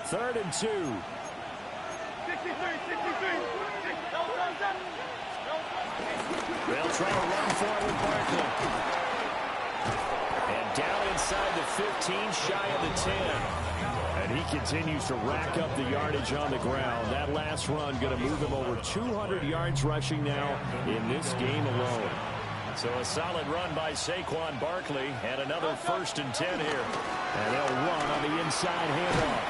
3rd and 2. They'll try to run for it with Barkley. And down inside the 15, shy of the 10. And he continues to rack up the yardage on the ground. That last run going to move him over 200 yards rushing now in this game alone. So a solid run by Saquon Barkley, and another 1st and 10 here. And they'll run on the inside handoff.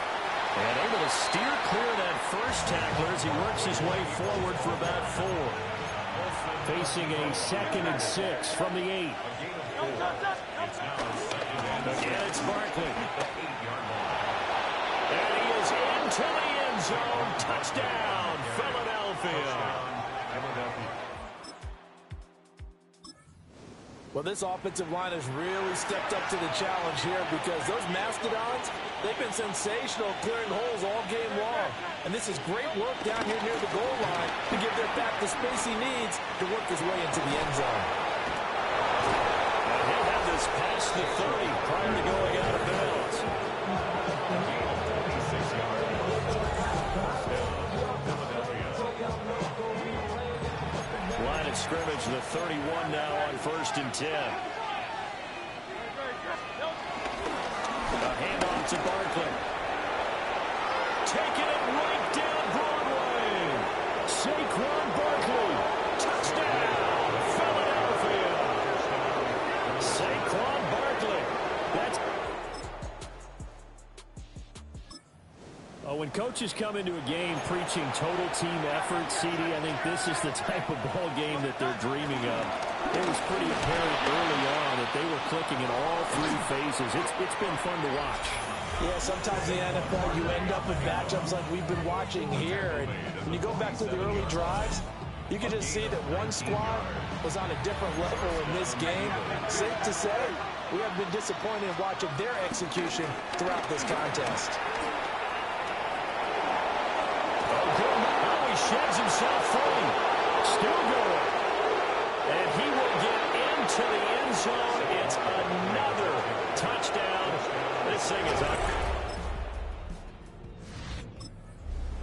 And able to steer clear of that first tackler as he works his way forward for about 4. Facing a 2nd and 6 from the 8. Again, it's Barkley. And he is into the end zone. Touchdown, Philadelphia. Well, this offensive line has really stepped up to the challenge here because those Mastodons, they've been sensational clearing holes all game long. And this is great work down here near the goal line to give their back the space he needs to work his way into the end zone. And he'll have this past the 30 prior to going out of bounds. Line of scrimmage, the 31 now on 1st and 10. A handoff to Barkley. Taking it right down Broadway. Saquon Barkley. Touchdown, Philadelphia. Saquon Barkley. That's... when coaches come into a game preaching total team effort, CD, I think this is the type of ball game that they're dreaming of. It was pretty apparent early on that they were clicking in all 3 phases. It's been fun to watch. Yeah, sometimes in the NFL you end up with matchups like we've been watching here. And when you go back to the early drives, you can just see that one squad was on a different level in this game. Safe to say, we have been disappointed in watching their execution throughout this contest. Sheds himself free. Still going. And he will get into the end zone. It's another touchdown. This thing is up.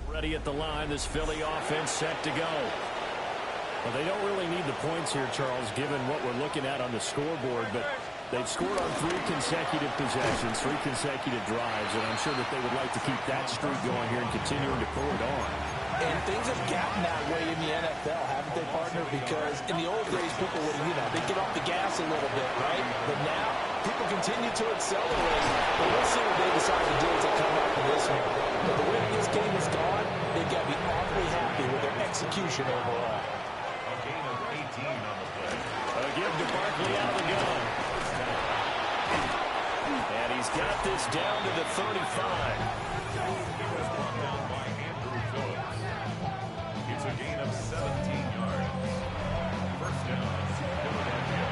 Ready at the line. This Philly offense set to go. Well, they don't really need the points here, Charles, given what we're looking at on the scoreboard. But they've scored on 3 consecutive possessions, 3 consecutive drives. And I'm sure that they would like to keep that streak going here and continuing to pull it on. And things have gotten that way in the NFL, haven't they, partner? Because in the old days, people would, they'd get off the gas a little bit, right? But now, people continue to accelerate. But we'll see what they decide to do as they come up in this one. But the way this game has gone, they've got to be awfully happy with their execution overall. A gain of 18 on the play. A give to Barkley out of the gun. And he's got this down to the 35. It's a gain of 17 yards. First down, Philadelphia.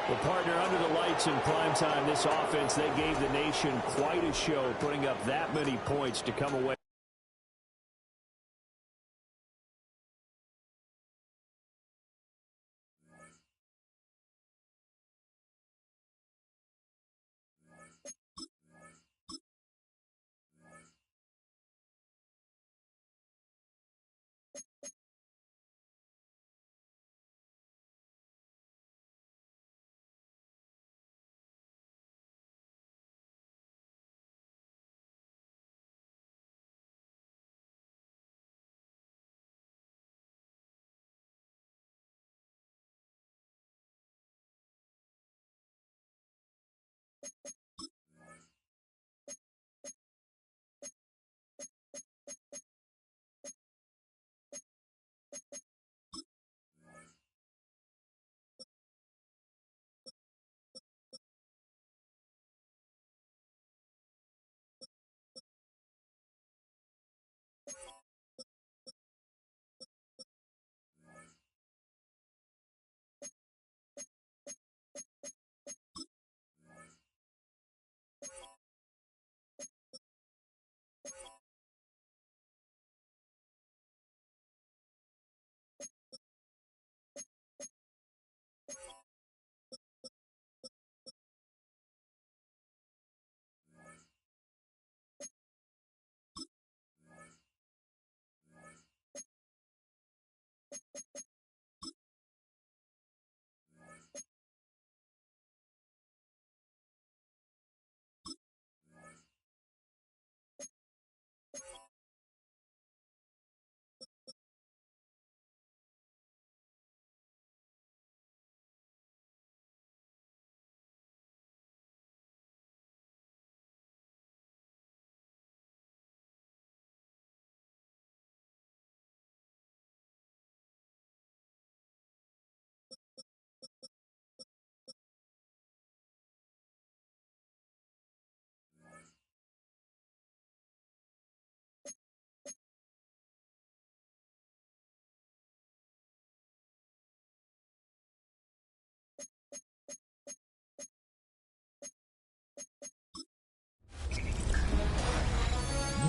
Well, partner, under the lights in primetime, this offense, they gave the nation quite a show, putting up that many points to come away.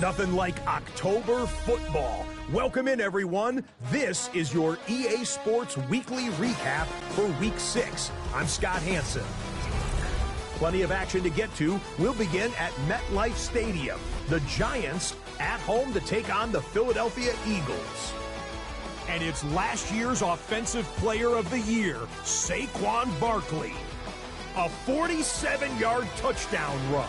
Nothing like October football. Welcome in, everyone. This is your EA Sports Weekly Recap for Week 6. I'm Scott Hansen. Plenty of action to get to. We'll begin at MetLife Stadium. The Giants at home to take on the Philadelphia Eagles. And it's last year's Offensive Player of the Year, Saquon Barkley. A 47-yard touchdown run.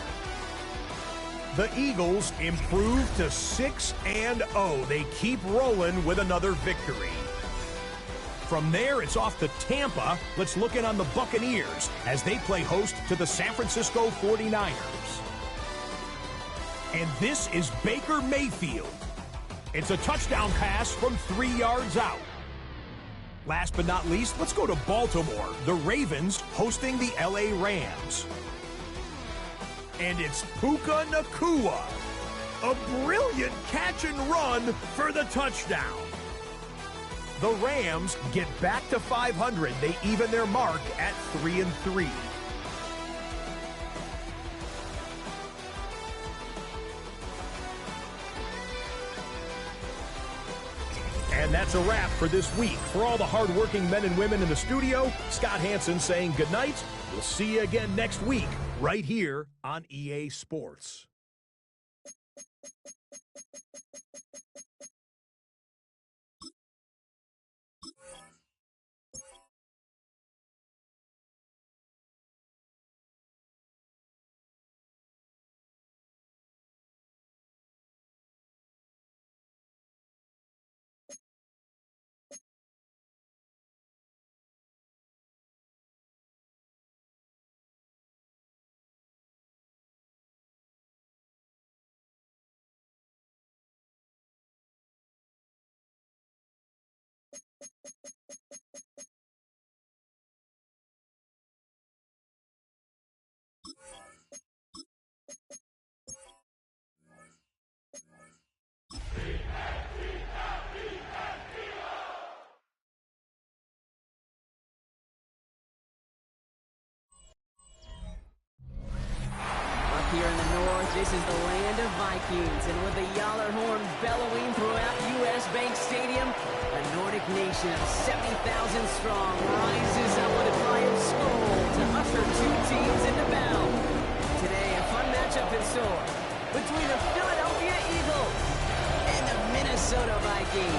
The Eagles improved to 6-0. They keep rolling with another victory. From there, it's off to Tampa. Let's look in on the Buccaneers as they play host to the San Francisco 49ers. And this is Baker Mayfield. It's a touchdown pass from 3 yards out. Last but not least, let's go to Baltimore. The Ravens hosting the LA Rams. And it's Puka Nacua. A brilliant catch and run for the touchdown. The Rams get back to 500. They even their mark at 3-3. And that's a wrap for this week. For all the hardworking men and women in the studio, Scott Hansen saying goodnight. We'll see you again next week, right here on EA Sports. Here in the north, this is the land of Vikings, and with the Yaller horn bellowing throughout U.S. Bank Stadium, a Nordic nation of 70,000 strong rises up with a triumph skull to usher two teams into battle. Today, a fun matchup in store between the Philadelphia Eagles and the Minnesota Vikings.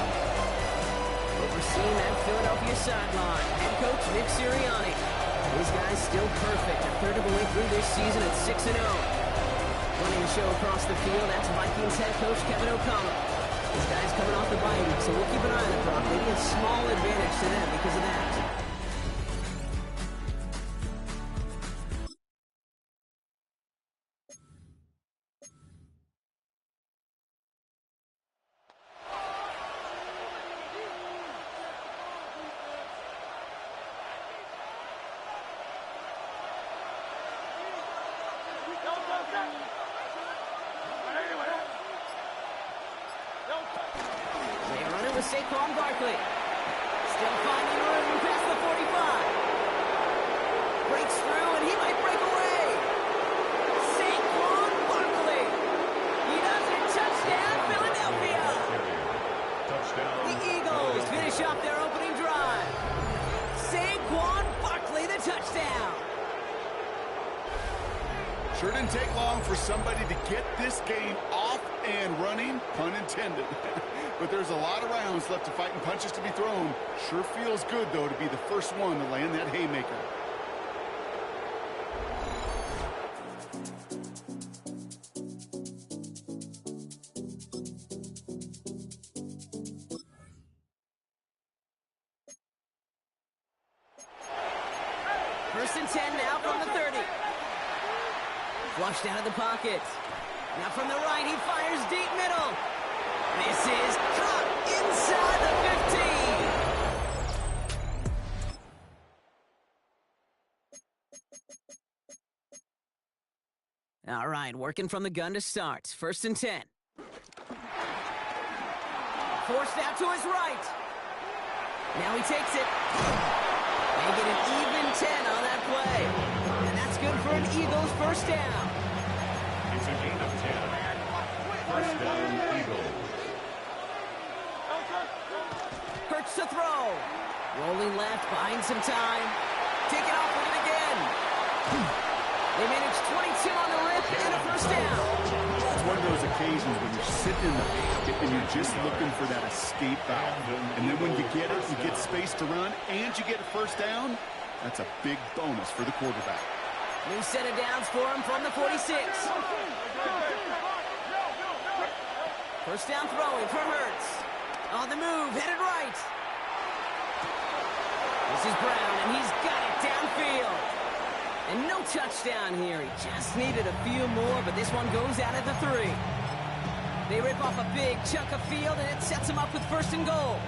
Overseeing that Philadelphia sideline, head coach Nick Sirianni. These guys still perfect, a third of the way through this season at 6-0. Running the show across the field, that's Vikings head coach Kevin O'Connell. These guys coming off the bye week, so we'll keep an eye on the clock. Maybe a small advantage to them because of that. With Saquon Barkley. Still finding room past the 45. Breaks through, and he might break away. Saquon Barkley. He does it. Touchdown, Philadelphia. Touchdown. The Eagles finish off their opening drive. Saquon Barkley, the touchdown. Sure didn't take long for somebody to get this game off and running, pun intended. But there's a lot of rounds left to fight and punches to be thrown. Sure feels good, though, to be the first one to land that haymaker. First and 10 now from the 30. Flushed out of the pocket. Now from the right, he fires deep middle. This is caught inside the 15. All right, working from the gun to start. First and 10. Forced out to his right. Now he takes it. They get an even 10 on that play. And that's good for an Eagles first down. It's a gain of 10. First down, Eagles. Hurts to throw. Rolling left, buying some time. Take it off with it again. They managed 22 on the rip and a first down. It's one of those occasions when you're sitting in the pocket and you're just looking for that escape valve. And then when you get it, you get space to run, and you get a first down, that's a big bonus for the quarterback. New set of downs for him from the 46. First down throwing for Hurts. On the move, headed right. This is Brown, and he's got it downfield. And no touchdown here. He just needed a few more, but this one goes out at the 3. They rip off a big chunk of field, and it sets him up with first and goal.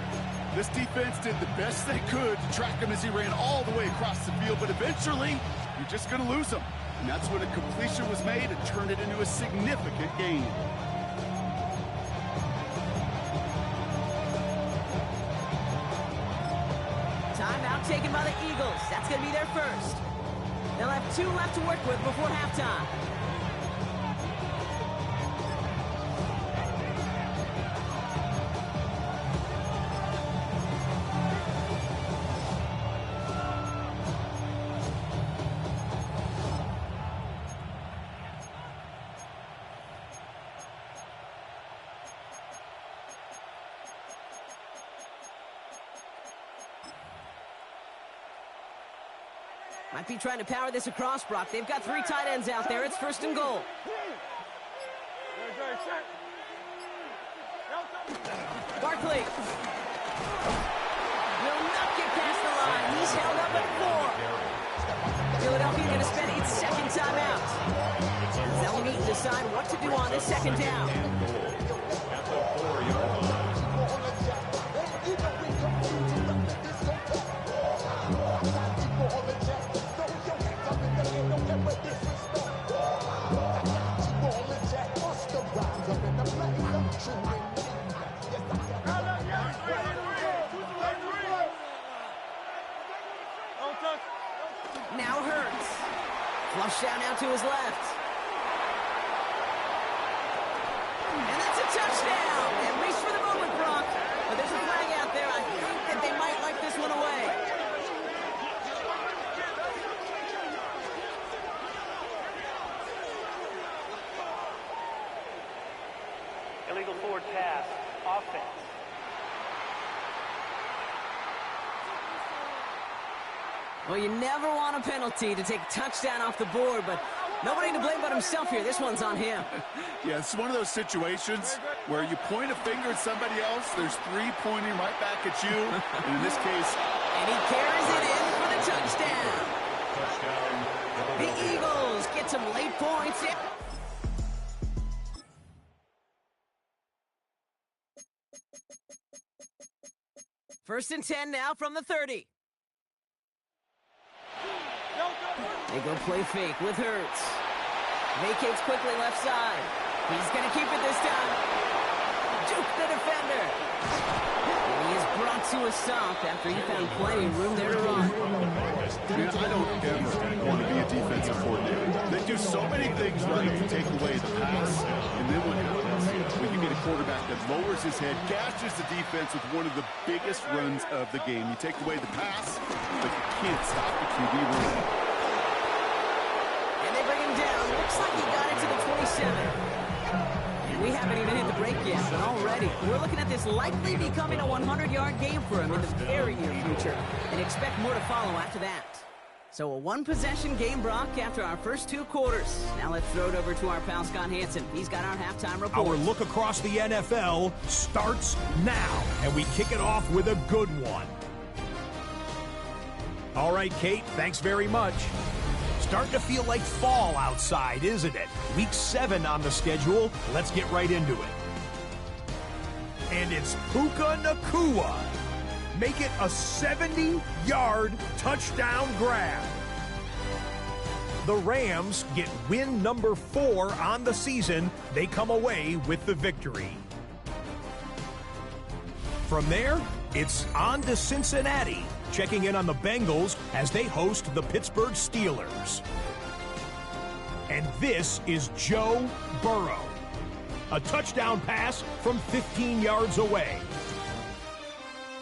This defense did the best they could to track him as he ran all the way across the field, but eventually, you're just going to lose him. And that's when a completion was made and turned it into a significant gain. Timeout taken by the Eagles. That's going to be their first. They'll have 2 left to work with before halftime. Might be trying to power this across, Brock. They've got 3 tight ends out there. It's first and goal. Barkley will not get past the line. He's held up at 4. Philadelphia going to spend its second timeout. They'll need to decide what to do on this second down. At the 4-yard line. Now Hurts. Flush down out to his left. And that's a touchdown. At least for the moment, Brock. But there's a flag out there. I think that they might like this one away. Illegal forward pass. Offense. Well, you never want a penalty to take a touchdown off the board, but nobody to blame but himself here. This one's on him. Yeah, it's one of those situations where you point a finger at somebody else, there's 3 pointing right back at you, and in this case... And he carries it in for the touchdown. Touchdown. The Eagles get some late points. First and 10 now from the 30. They go play fake with Hurts. Vacates quickly left side. He's going to keep it this time. Juke the defender. And he is brought to a stop after he found plenty of room there to run. Man, I don't ever want to be a defensive coordinator. They do so many things running to take away the pass, and then what happens? When you get a quarterback that lowers his head, gashes the defense with one of the biggest runs of the game. You take away the pass, but you can't stop the QB run. Looks like he got it to the 27. And we haven't even hit the break yet, but already we're looking at this likely becoming a 100-yard game for him in the very near future, and expect more to follow after that. So a 1-possession game, Brock, after our first 2 quarters. Now let's throw it over to our pal Scott Hansen. He's got our halftime report. Our look across the NFL starts now, and we kick it off with a good one. All right, Kate, thanks very much. Starting to feel like fall outside, isn't it? Week 7 on the schedule. Let's get right into it. And it's Puka Nacua. Make it a 70-yard touchdown grab. The Rams get win number 4 on the season. They come away with the victory. From there, it's on to Cincinnati, checking in on the Bengals as they host the Pittsburgh Steelers. And this is Joe Burrow. A touchdown pass from 15 yards away.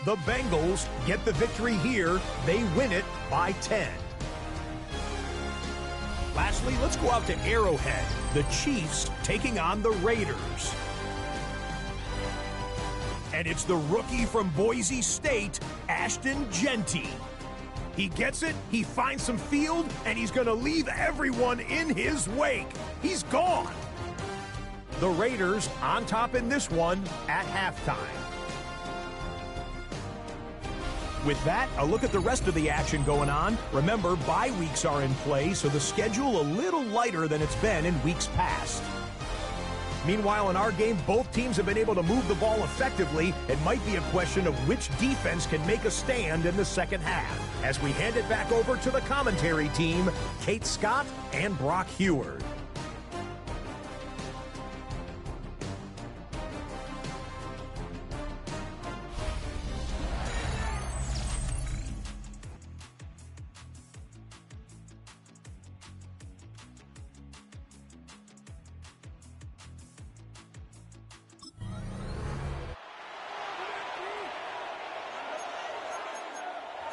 The Bengals get the victory here. They win it by 10. Lastly, let's go out to Arrowhead. The Chiefs taking on the Raiders. And it's the rookie from Boise State, Ashton Genty. He gets it, he finds some field, and he's going to leave everyone in his wake. He's gone. The Raiders on top in this one at halftime. With that, a look at the rest of the action going on. Remember, bye weeks are in play, so the schedule a little lighter than it's been in weeks past. Meanwhile, in our game, both teams have been able to move the ball effectively. It might be a question of which defense can make a stand in the second half. As we hand it back over to the commentary team, Kate Scott and Brock Heward.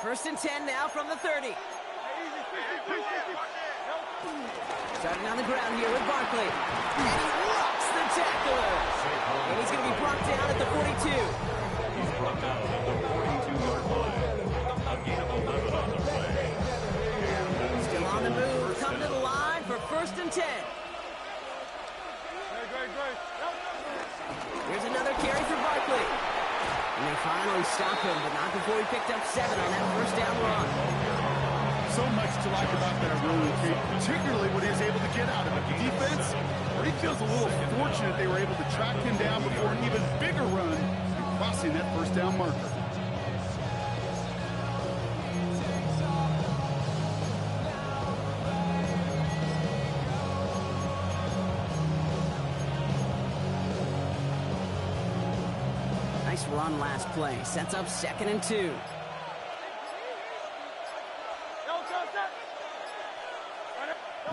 First and 10 now from the 30. Starting on the ground here with Barkley. And he rocks the tackler. And he's going to be brought down at the 42. He's brought down at the 42-yard line. A gain of 11 on the play. Still on the move. Come to the line for first and 10. Here's another carry for Barkley. And they finally stop him, but not before he picked up 7 on that first down run. So much to like about that run, particularly what he was able to get out of it. The defense, he feels a little fortunate they were able to track him down before an even bigger run and crossing that first down marker. Nice run last play. Sets up 2nd and 2.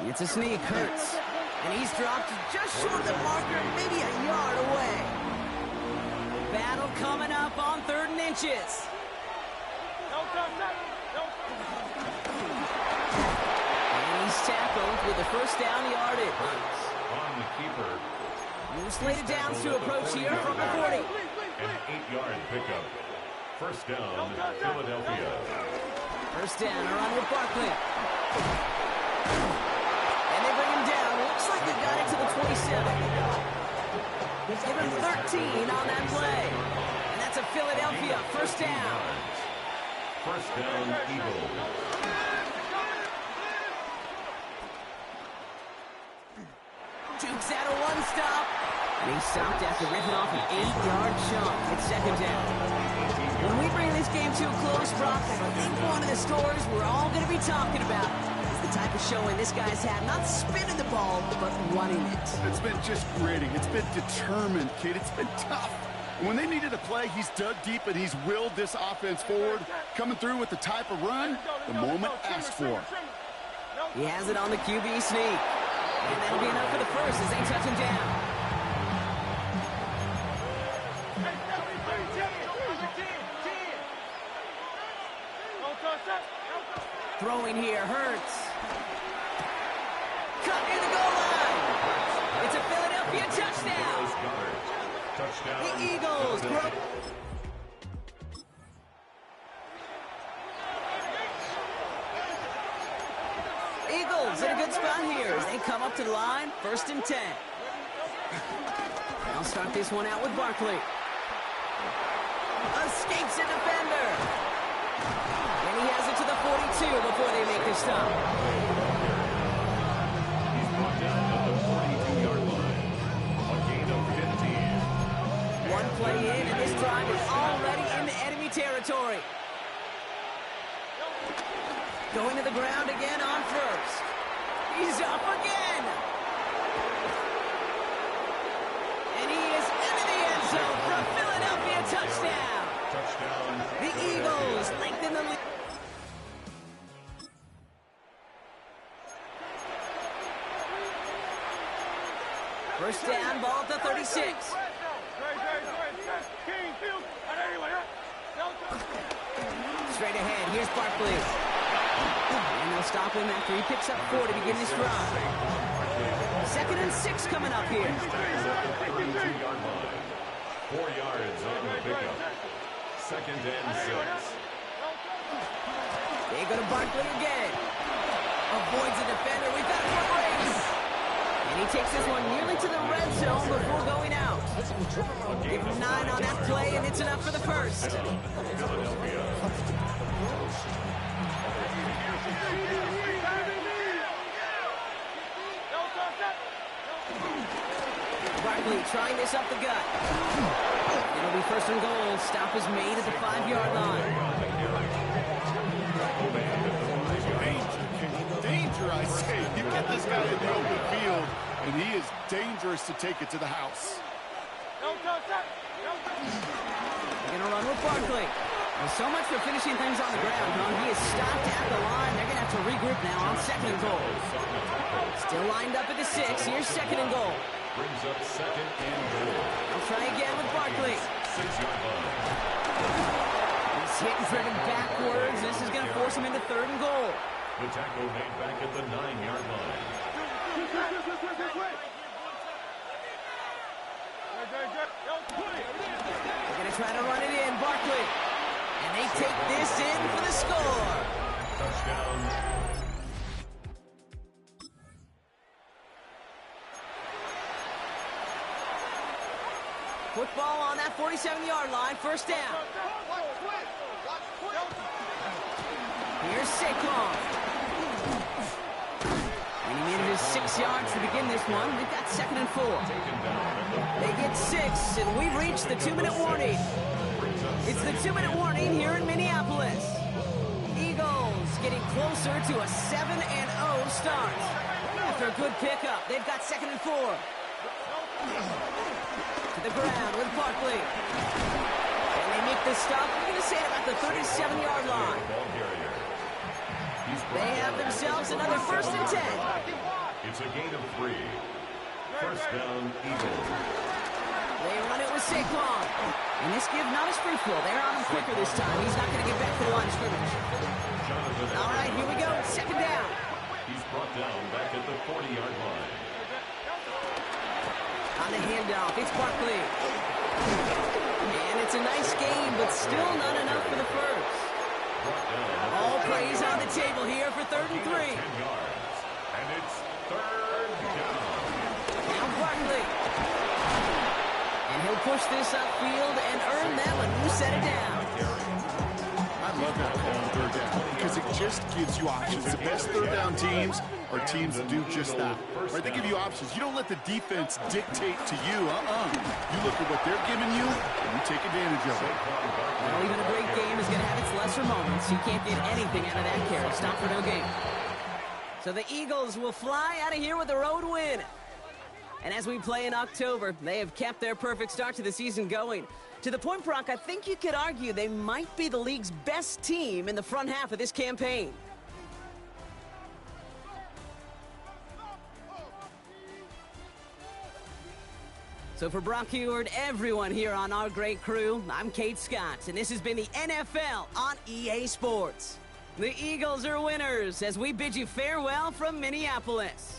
It's a sneak, Hurts. And he's dropped just short of the marker, maybe a yard away. Battle coming up on 3rd and inches. And he's tackled with the first down yardage. On the keeper. New slated downs to approach here from the 40. An 8-yard pickup. First down, Philadelphia. First down, a run with Barkley. And they bring him down. Looks like they got it to the 27. He's given 13 on that play. And that's a Philadelphia first down. First down, Eagles. Jukes out a one-stop. And he stopped after ripping off an 8-yard chunk. It's 2nd down. When we bring this game to a close, Brock, I think one of the stories we're all going to be talking about is the type of showing this guy's had. Not spinning the ball, but running it. It's been just gritty. It's been determined, kid. It's been tough. And when they needed a play, he's dug deep and he's willed this offense forward, coming through with the type of run the moment asked for. He has it on the QB sneak. And that'll be enough for the first as they touch him down. Throwing here, Hurts. Cut near the goal line. It's a Philadelphia touchdown. The Eagles broke. Eagles in a good spot here as they come up to the line, 1st and 10. They'll start this one out with Barkley. Escapes a defender. And he has it to the 42 before they make the stop. He's brought down at the 42-yard line. A gain of 15. One play in, and this drive is already into enemy territory. Going to the ground again on first. He's up again. And he is into the end zone for a Philadelphia touchdown. The Eagles lengthen the lead. First down, ball at the 36. Straight ahead, here's Barkley. And they'll stop him after he picks up 4 to begin this drive. 2nd and 6 coming up here. 4 yards on the pickup. 2nd and 6. They go to Barkley again. Avoids the defender. We've got a foot race. And he takes this one nearly to the red zone before going out. Give him 9 on that play, and it's enough for the first. Barkley trying this up the gut. It'll be 1st and goal. Stop is made at the 5-yard line. Danger, I say. You get this guy in the open field, and he is dangerous to take it to the house. They're going to run with Barkley. Well, so much for finishing things on the ground, huh? He is stopped at the line. They're going to have to regroup now on 2nd and goal. Still lined up at the 6. Here's 2nd and goal. Brings up 2nd and goal. I'll try again with Barkley. 6-yard line. He's hit and driven backwards. This is going to force him into 3rd and goal. The tackle made back at the 9-yard line. They're going to try to run it in. Barkley. And they take this in for the score. Touchdown. Football on that 47-yard line. 1st down. Here's Saquon. And he needed his 6 yards to begin this one. They've got 2nd and 4. They get 6, and we've reached the 2-minute warning. It's the 2-minute warning here in Minneapolis. Eagles getting closer to a 7-0 start. After a good pickup, they've got 2nd and 4. To the ground with Barkley. And they make the stop. We're going to say it about the 37-yard line. They have themselves another 1st and 10. It's a gain of 3. 1st down, Eagles. They run it with Saquon. And this give not as fruitful. They're on him quicker this time. He's not going to get back to the line of scrimmage. All right, here we go. 2nd down. He's brought down back at the 40-yard line. On the handoff, it's Barkley. And it's a nice game, but still not enough for the first. All praise on the table here for 3rd and 3. 10 yards. And it's 3rd down. Now Barkley. And he'll push this upfield and earn them a new set of downs. I love that call on 3rd down because it just gives you options. The best 3rd down teams are teams that do just that. Right? They give you options. You don't let the defense dictate to you. You look at what they're giving you, and you take advantage of it. Well, even a great game is going to have its lesser moments. You can't get anything out of that carry. Stop for no gain. So the Eagles will fly out of here with a road win. And as we play in October, they have kept their perfect start to the season going. To the point, Brock, I think you could argue they might be the league's best team in the front half of this campaign. So for Brock Heward, everyone here on our great crew, I'm Kate Scott, and this has been the NFL on EA Sports. The Eagles are winners as we bid you farewell from Minneapolis.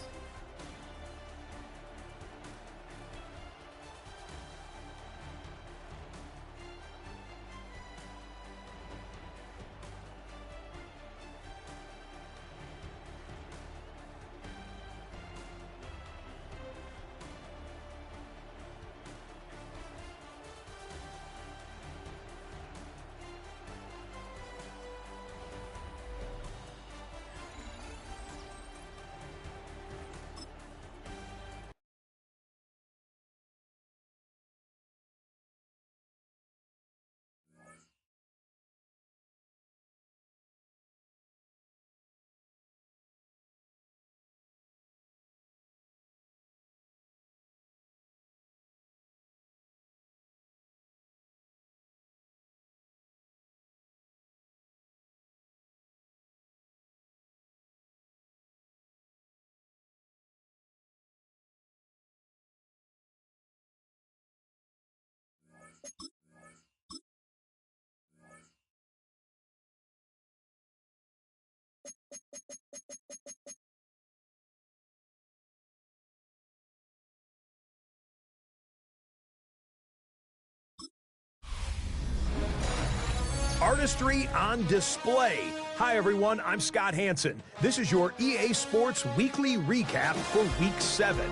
Artistry on display. Hi, everyone. I'm Scott Hansen. This is your EA Sports Weekly Recap for Week 7.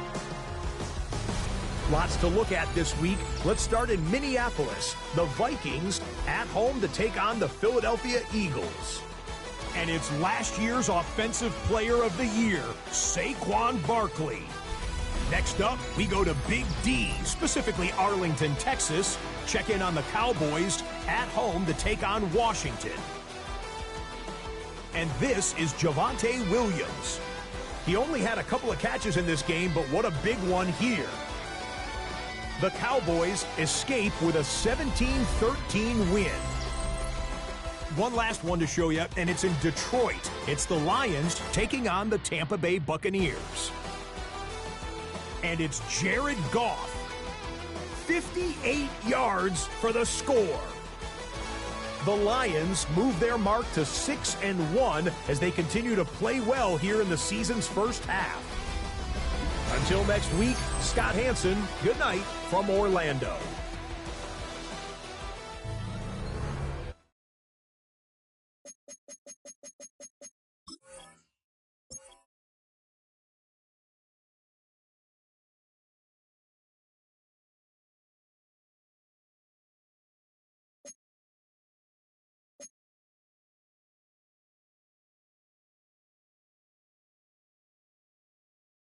Lots to look at this week. Let's start in Minneapolis. The Vikings at home to take on the Philadelphia Eagles. And it's last year's Offensive Player of the Year, Saquon Barkley. Next up, we go to Big D, specifically Arlington, Texas. Check in on the Cowboys at home to take on Washington. And this is Javonte Williams. He only had a couple of catches in this game, but what a big one here. The Cowboys escape with a 17-13 win. One last one to show you, and it's in Detroit. It's the Lions taking on the Tampa Bay Buccaneers. And it's Jared Goff. 58 yards for the score. The Lions move their mark to 6-1 as they continue to play well here in the season's first half. Until next week, Scott Hansen, good night from Orlando.